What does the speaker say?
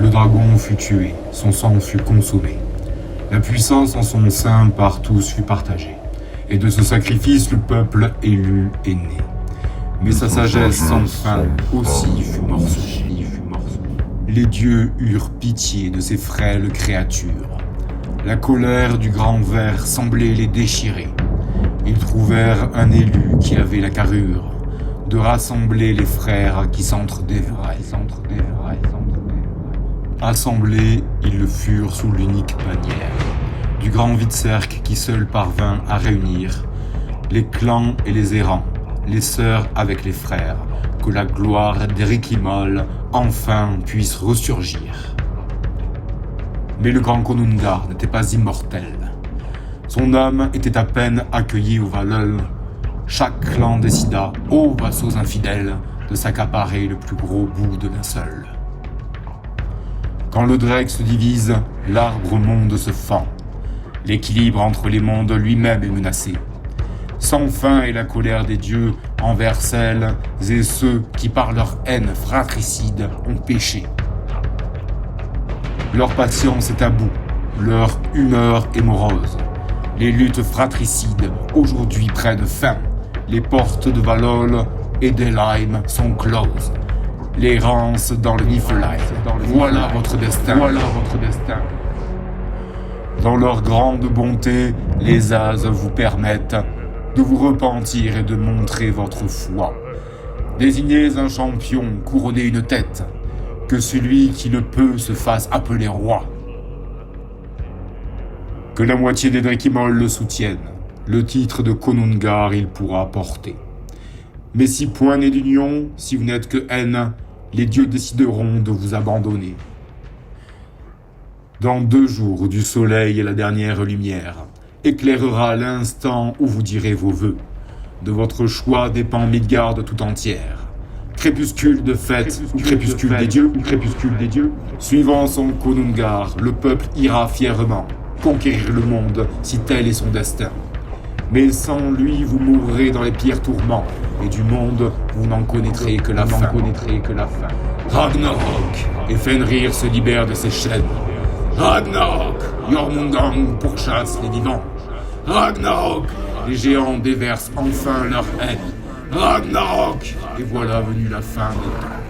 Le dragon fut tué, son sang fut consommé. La puissance en son sein par tous fut partagée. Et de ce sacrifice, le peuple élu est né. Mais sa sagesse sans fin aussi fut morcelée. Les dieux eurent pitié de ces frêles créatures. La colère du grand ver semblait les déchirer. Ils trouvèrent un élu qui avait la carrure de rassembler les frères qui s'entre-dévraient. Assemblés, ils le furent sous l'unique bannière du grand vide-cercle qui seul parvint à réunir les clans et les errants, les sœurs avec les frères, que la gloire d'Erikimol enfin puisse ressurgir. Mais le grand Konungar n'était pas immortel. Son âme était à peine accueillie au Valhall. Chaque clan décida, ô vassaux infidèles, de s'accaparer le plus gros bout de linceul. Quand le Drake se divise, l'arbre-monde se fend. L'équilibre entre les mondes lui-même est menacé. Sans fin est la colère des dieux envers celles et ceux qui par leur haine fratricide ont péché. Leur patience est à bout, leur humeur est morose. Les luttes fratricides aujourd'hui prennent fin. Les portes de Valhall et d'Helheim sont closes. L'errance dans le Niflheim. Voilà votre destin. Dans leur grande bonté, les As vous permettent de vous repentir et de montrer votre foi. Désignez un champion, couronnez une tête, que celui qui le peut se fasse appeler roi. Que la moitié des Drekimol le soutiennent, le titre de Konungar il pourra porter. Mais si point n'est d'union, si vous n'êtes que haine, les dieux décideront de vous abandonner. Dans 2 jours, du soleil et la dernière lumière éclairera l'instant où vous direz vos vœux. De votre choix dépend Midgard tout entière. Crépuscule de fête ou crépuscule des dieux, suivant son Konungar, le peuple ira fièrement conquérir le monde si tel est son destin. Mais sans lui, vous mourrez dans les pires tourments, et du monde, vous n'en connaîtrez que la fin. Ragnarok, et Fenrir se libère de ses chaînes. Ragnarok, Jormungand pourchasse les vivants. Ragnarok, les géants déversent enfin leur haine. Ragnarok, et voilà venue la fin des temps.